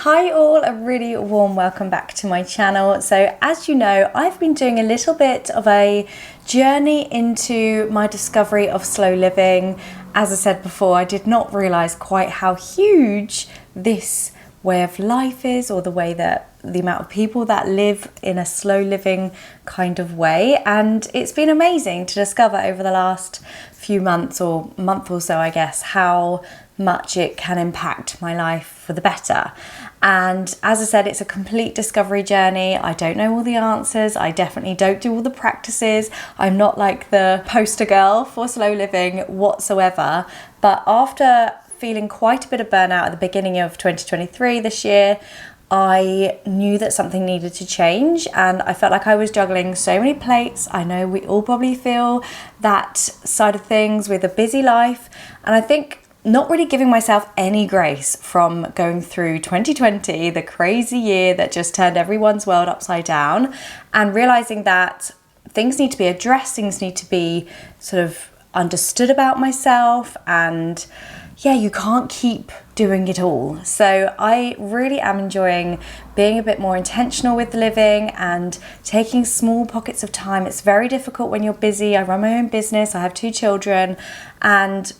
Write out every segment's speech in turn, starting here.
Hi all, a really warm welcome back to my channel. So as you know, I've been doing a little bit of a journey into my discovery of slow living. As I said before, I did not realise quite how huge this way of life is, or the way that the amount of people that live in a slow living kind of way. And it's been amazing to discover over the last few months, or month or so I guess, how much it can impact my life for the better. And as I said, it's a complete discovery journey. I don't know all the answers. I definitely don't do all the practices. I'm not like the poster girl for slow living whatsoever. But after feeling quite a bit of burnout at the beginning of 2023 this year, I knew that something needed to change, and I felt like I was juggling so many plates. I know we all probably feel that side of things with a busy life, and I think not really giving myself any grace from going through 2020, the crazy year that just turned everyone's world upside down, and realizing that things need to be addressed, things need to be sort of understood about myself, and yeah, you can't keep doing it all. So I really am enjoying being a bit more intentional with living and taking small pockets of time. It's very difficult when you're busy. I run my own business, I have 2 children, and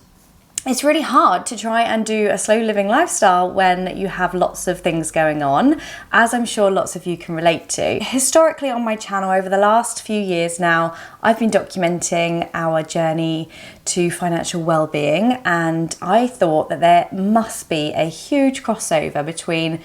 it's really hard to try and do a slow living lifestyle when you have lots of things going on, as I'm sure lots of you can relate to. Historically on my channel over the last few years now, I've been documenting our journey to financial well-being, and I thought that there must be a huge crossover between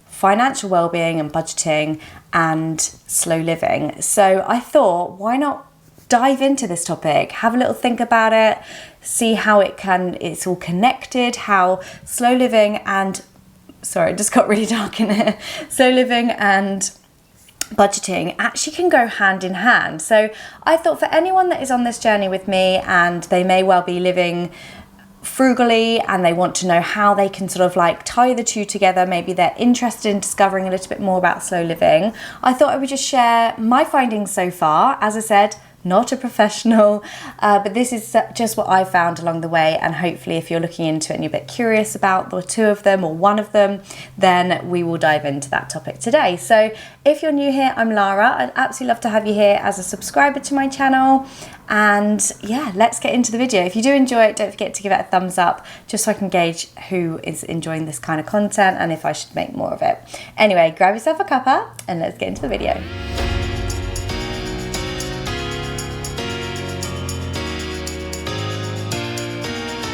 financial well-being and budgeting and slow living. So I thought, why not dive into this topic, have a little think about it, see how it's all connected, how slow living and, sorry, it just got really dark in here, slow living and budgeting actually can go hand in hand. So I thought for anyone that is on this journey with me and they may well be living frugally and they want to know how they can sort of like tie the two together, maybe they're interested in discovering a little bit more about slow living, I thought I would just share my findings so far. As I said, not a professional, but this is just what I found along the way, and hopefully if you're looking into it and you're a bit curious about the 2 of them or one of them, then we will dive into that topic today. So if you're new here, I'm Lara. I'd absolutely love to have you here as a subscriber to my channel, and yeah, let's get into the video. If you do enjoy it, don't forget to give it a thumbs up, just so I can gauge who is enjoying this kind of content and if I should make more of it. Anyway, grab yourself a cuppa and let's get into the video.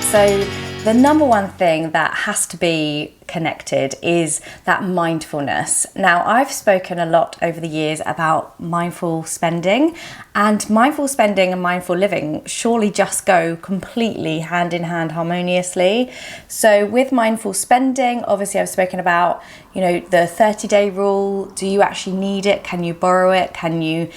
So the number one thing that has to be connected is that mindfulness. Now, I've spoken a lot over the years about mindful spending, and mindful spending and mindful living surely just go completely hand in hand harmoniously. So with mindful spending, obviously I've spoken about, you know, the 30-day rule. Do you actually need it? Can you borrow it? Can you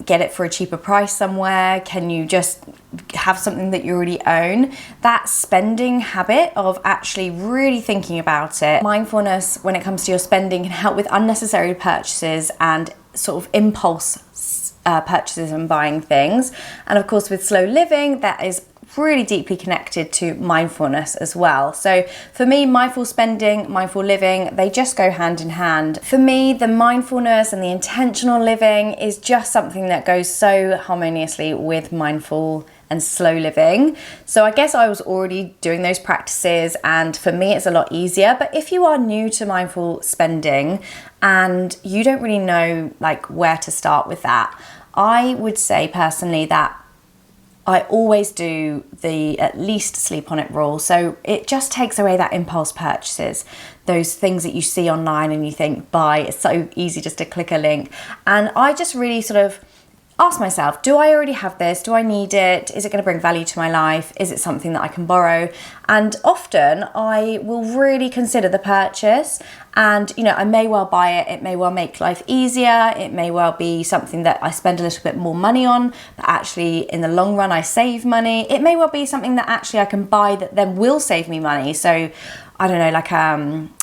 get it for a cheaper price somewhere? Can you just have something that you already own? That spending habit of actually really thinking about it. Mindfulness when it comes to your spending can help with unnecessary purchases and sort of impulse purchases and buying things. And of course with slow living, that is really deeply connected to mindfulness as well. So for me, mindful spending, mindful living, they just go hand in hand. For me, the mindfulness and the intentional living is just something that goes so harmoniously with mindful and slow living. So I guess I was already doing those practices, and for me it's a lot easier. But if you are new to mindful spending and you don't really know like where to start with that, I would say personally that I always do the at least sleep on it rule. So it just takes away that impulse purchases, those things that you see online and you think buy, it's so easy just to click a link. And I just really sort of ask myself, do I already have this? Do I need it? Is it going to bring value to my life? Is it something that I can borrow? And often I will really consider the purchase, and you know, I may well buy it. It may well make life easier. It may well be something that I spend a little bit more money on, but actually in the long run I save money. It may well be something that actually I can buy that then will save me money. So I don't know, like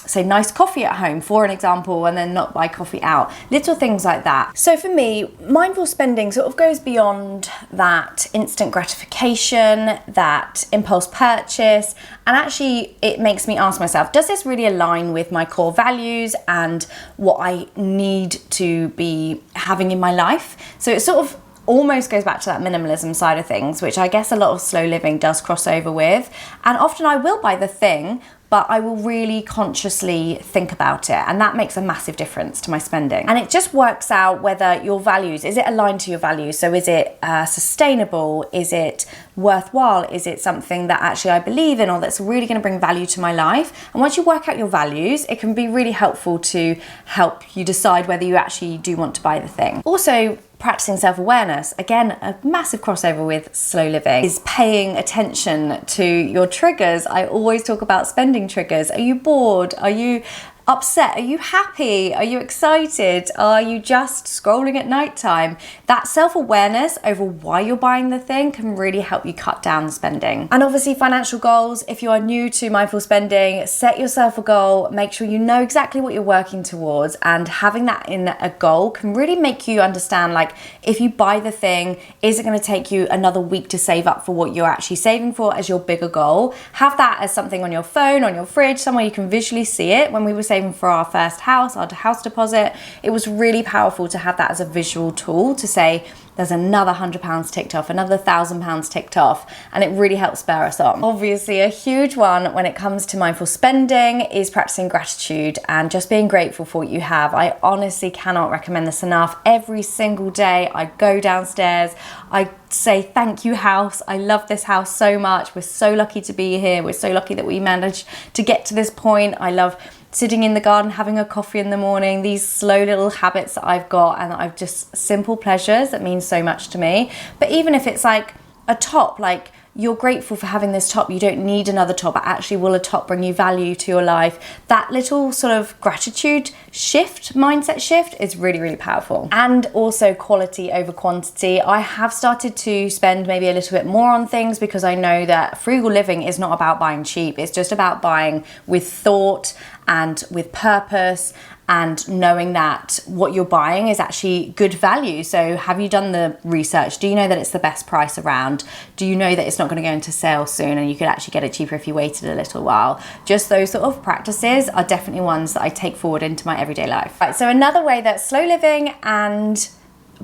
say nice coffee at home, for an example, and then not buy coffee out. Little things like that. So for me, mindful spending sort of goes beyond that instant gratification, that impulse purchase, and actually it makes me ask myself, does this really align with my core values and what I need to be having in my life? So it sort of almost goes back to that minimalism side of things, which I guess a lot of slow living does cross over with. And often I will buy the thing, but I will really consciously think about it. And that makes a massive difference to my spending. And it just works out whether your values, is it aligned to your values? So is it sustainable? Is it worthwhile? Is it something that actually I believe in or that's really gonna bring value to my life? And once you work out your values, it can be really helpful to help you decide whether you actually do want to buy the thing. Also, practicing self-awareness, again, a massive crossover with slow living, is paying attention to your triggers. I always talk about spending triggers. Are you bored? Are you upset? Are you happy? Are you excited? Are you just scrolling at nighttime? That self-awareness over why you're buying the thing can really help you cut down the spending. And obviously financial goals, if you are new to mindful spending, set yourself a goal, make sure you know exactly what you're working towards, and having that in a goal can really make you understand, like, if you buy the thing, is it going to take you another week to save up for what you're actually saving for as your bigger goal? Have that as something on your phone, on your fridge, somewhere you can visually see it. When we were saving for our first house, our house deposit, it was really powerful to have that as a visual tool to say, there's another £100 ticked off, another £1,000 ticked off, and it really helps spur us on. Obviously, a huge one when it comes to mindful spending is practicing gratitude and just being grateful for what you have. I honestly cannot recommend this enough. Every single day I go downstairs, I say, thank you, house. I love this house so much. We're so lucky to be here. We're so lucky that we managed to get to this point. I love sitting in the garden, having a coffee in the morning, these slow little habits that I've got, and I've just simple pleasures that mean so much to me. But even if it's like a top, like you're grateful for having this top, you don't need another top, but actually will a top bring you value to your life? That little sort of gratitude shift, mindset shift, is really, really powerful. And also quality over quantity. I have started to spend maybe a little bit more on things because I know that frugal living is not about buying cheap. It's just about buying with thought and with purpose, and knowing that what you're buying is actually good value. So have you done the research? Do you know that it's the best price around? Do you know that it's not going to go into sale soon and you could actually get it cheaper if you waited a little while? Just those sort of practices are definitely ones that I take forward into my everyday life. Right, so another way that slow living and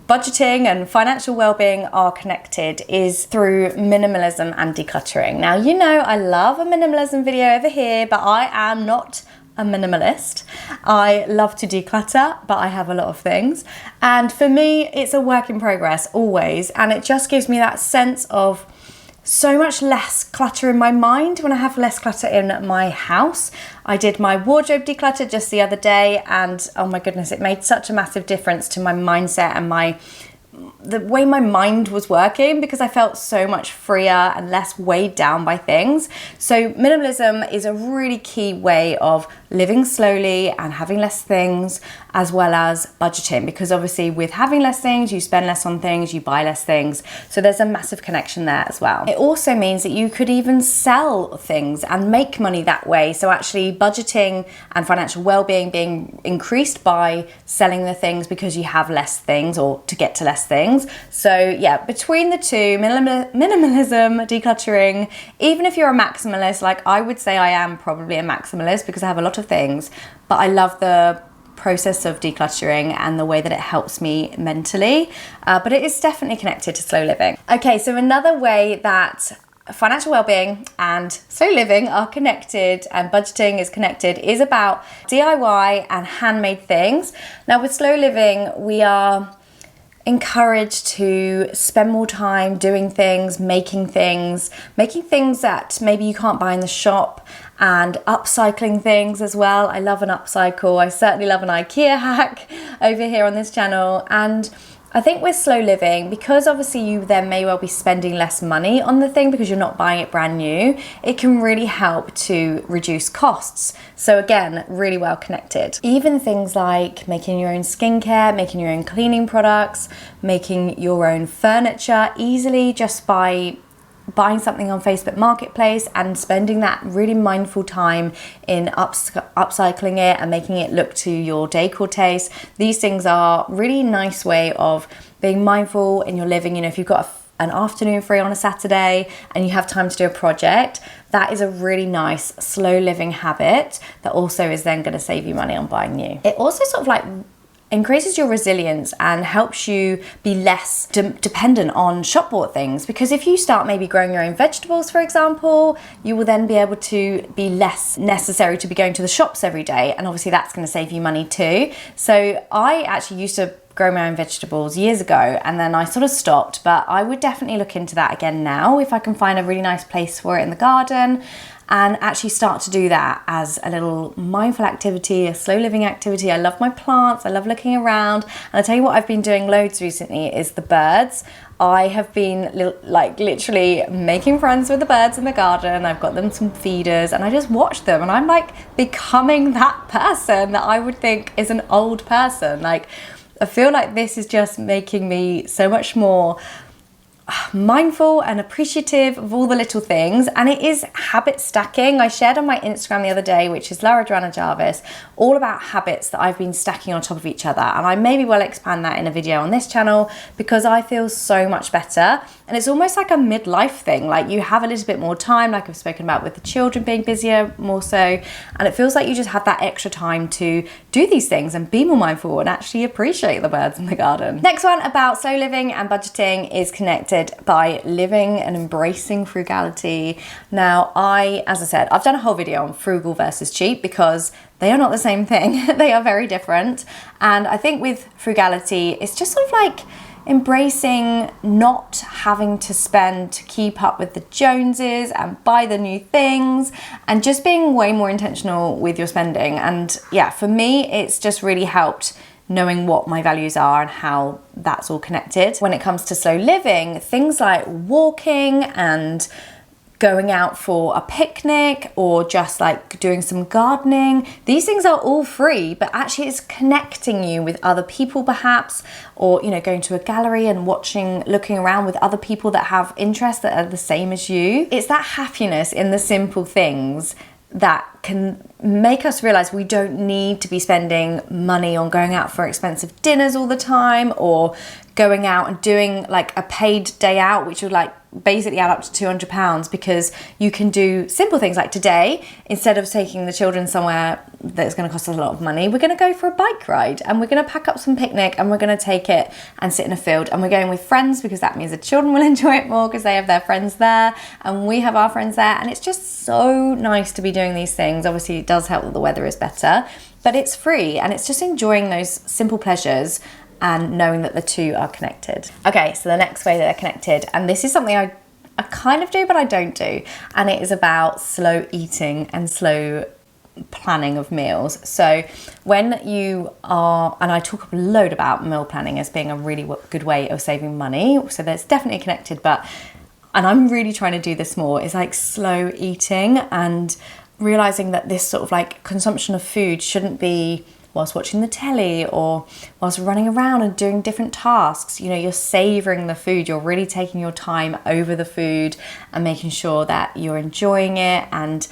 budgeting and financial well-being are connected is through minimalism and decluttering. Now, you know I love a minimalism video over here, but I am not a minimalist. I love to declutter, but I have a lot of things. And for me, it's a work in progress always. And it just gives me that sense of so much less clutter in my mind when I have less clutter in my house. I did my wardrobe declutter just the other day, and oh my goodness, it made such a massive difference to my mindset and the way my mind was working, because I felt so much freer and less weighed down by things. So minimalism is a really key way of living slowly and having less things, as well as budgeting, because obviously with having less things, you spend less on things, you buy less things. So there's a massive connection there as well. It also means that you could even sell things and make money that way. So actually budgeting and financial well-being being increased by selling the things because you have less things, or to get to less things. So yeah, between the two, minimalism, decluttering, even if you're a maximalist, like I would say I am probably a maximalist because I have a lot of things, but I love the process of decluttering and the way that it helps me mentally, but it is definitely connected to slow living. Okay, so another way that financial well-being and slow living are connected, and budgeting is connected, is about DIY and handmade things. Now with slow living, we are encouraged to spend more time doing things, making things that maybe you can't buy in the shop, and upcycling things as well. I love an upcycle. I certainly love an IKEA hack over here on this channel. And I think with slow living, because obviously you then may well be spending less money on the thing because you're not buying it brand new, it can really help to reduce costs. So again, really well connected. Even things like making your own skincare, making your own cleaning products, making your own furniture easily just by buying something on Facebook Marketplace and spending that really mindful time in upcycling it and making it look to your decor taste. These things are really nice way of being mindful in your living. You know, if you've got an afternoon free on a Saturday and you have time to do a project, that is a really nice slow living habit that also is then going to save you money on buying new. It also sort of like increases your resilience and helps you be less dependent on shop bought things, because if you start maybe growing your own vegetables, for example, you will then be able to be less necessary to be going to the shops every day, and obviously that's going to save you money too. So I actually used to grow my own vegetables years ago, and then I sort of stopped, but I would definitely look into that again now if I can find a really nice place for it in the garden, and actually start to do that as a little mindful activity, a slow living activity. I love my plants, I love looking around, and I'll tell you what I've been doing loads recently is the birds. I have been literally making friends with the birds in the garden. I've got them some feeders and I just watch them, and I'm like becoming that person that I would think is an old person. Like, I feel like this is just making me so much more mindful and appreciative of all the little things, and it is habit stacking. I shared on my Instagram the other day, which is Lara, Joanna, Jarvis, all about habits that I've been stacking on top of each other, and I maybe will expand that in a video on this channel because I feel so much better. And it's almost like a midlife thing, like you have a little bit more time, like I've spoken about with the children being busier more so, and it feels like you just have that extra time to do these things and be more mindful and actually appreciate the birds in the garden. Next one about slow living and budgeting is connected by living and embracing frugality. Now, as I said, I've done a whole video on frugal versus cheap because they are not the same thing. They are very different. And I think with frugality, it's just sort of like embracing not having to spend to keep up with the Joneses and buy the new things, and just being way more intentional with your spending. And yeah, for me, it's just really helped knowing what my values are and how that's all connected. When it comes to slow living, things like walking and going out for a picnic or just like doing some gardening, these things are all free, but actually it's connecting you with other people perhaps, or you know, going to a gallery and looking around with other people that have interests that are the same as you. It's that happiness in the simple things that can make us realize we don't need to be spending money on going out for expensive dinners all the time, or going out and doing like a paid day out, which would like basically add up to £200, because you can do simple things like today, instead of taking the children somewhere that's going to cost us a lot of money, we're going to go for a bike ride, and we're going to pack up some picnic and we're going to take it and sit in a field, and we're going with friends because that means the children will enjoy it more because they have their friends there and we have our friends there. And it's just so nice to be doing these things. Obviously it does help that the weather is better, but it's free, and it's just enjoying those simple pleasures and knowing that the two are connected. Okay, so the next way that they're connected, and this is something I kind of do but I don't do, and it is about slow eating and slow planning of meals. So when you are, and I talk a load about meal planning as being a really good way of saving money, so that's definitely connected, and I'm really trying to do this more, is like slow eating and realizing that this sort of like consumption of food shouldn't be whilst watching the telly or whilst running around and doing different tasks. You know, you're savoring the food, you're really taking your time over the food and making sure that you're enjoying it, and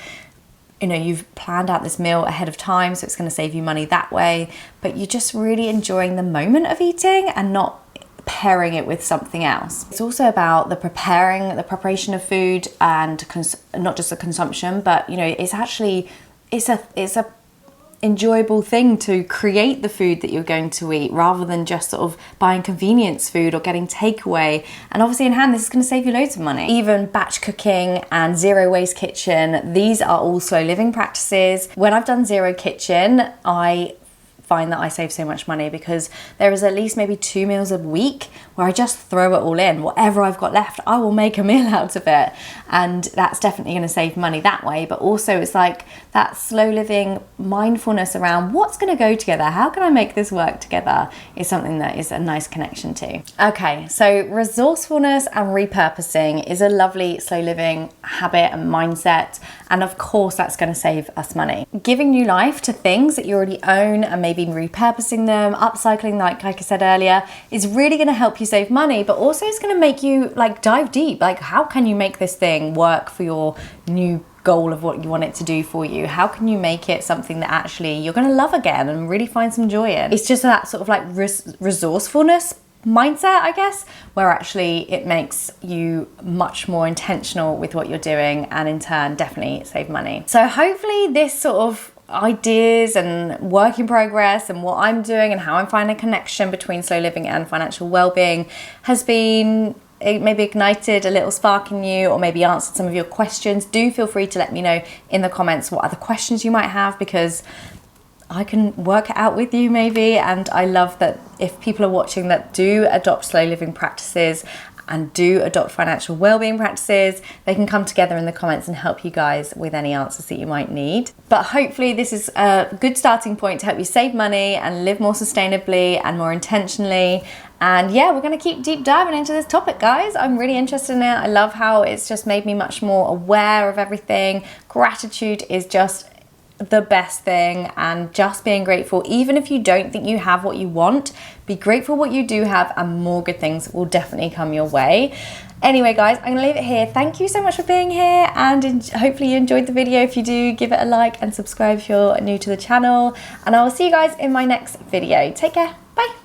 you know, you've planned out this meal ahead of time, so it's going to save you money that way, but you're just really enjoying the moment of eating and not pairing it with something else. It's also about the preparation of food, and not just the consumption, but you know, it's a enjoyable thing to create the food that you're going to eat, rather than just sort of buying convenience food or getting takeaway. And obviously in hand, this is going to save you loads of money. Even batch cooking and zero waste kitchen, these are all slow living practices. When I've done zero kitchen, I find that I save so much money, because there is at least maybe 2 meals a week where I just throw it all in. Whatever I've got left, I will make a meal out of it, and that's definitely going to save money that way. But also it's like that slow living mindfulness around what's going to go together, how can I make this work together, is something that is a nice connection to. Okay, so resourcefulness and repurposing is a lovely slow living habit and mindset, And of course, that's going to save us money. Giving new life to things that you already own and maybe repurposing them, upcycling, like I said earlier, is really going to help you save money, but also it's going to make you like dive deep. Like, how can you make this thing work for your new goal of what you want it to do for you? How can you make it something that actually you're going to love again and really find some joy in? It's just that sort of like resourcefulness mindset, I guess, where actually it makes you much more intentional with what you're doing, and in turn definitely save money. So hopefully this sort of ideas and work in progress and what I'm doing and how I'm finding a connection between slow living and financial well-being has been maybe ignited a little spark in you, or maybe answered some of your questions. Do feel free to let me know in the comments what other questions you might have, because I can work it out with you maybe. And I love that if people are watching that do adopt slow living practices and do adopt financial well-being practices, they can come together in the comments and help you guys with any answers that you might need. But hopefully this is a good starting point to help you save money and live more sustainably and more intentionally. And yeah, we're going to keep deep diving into this topic, guys. I'm really interested in it. I love how it's just made me much more aware of everything. Gratitude is just the best thing, and just being grateful, even if you don't think you have what you want, be grateful what you do have, and more good things will definitely come your way. Anyway, guys, I'm gonna leave it here. Thank you so much for being here, and hopefully you enjoyed the video. If you do, give it a like and subscribe if you're new to the channel, and I will see you guys in my next video. Take care. Bye.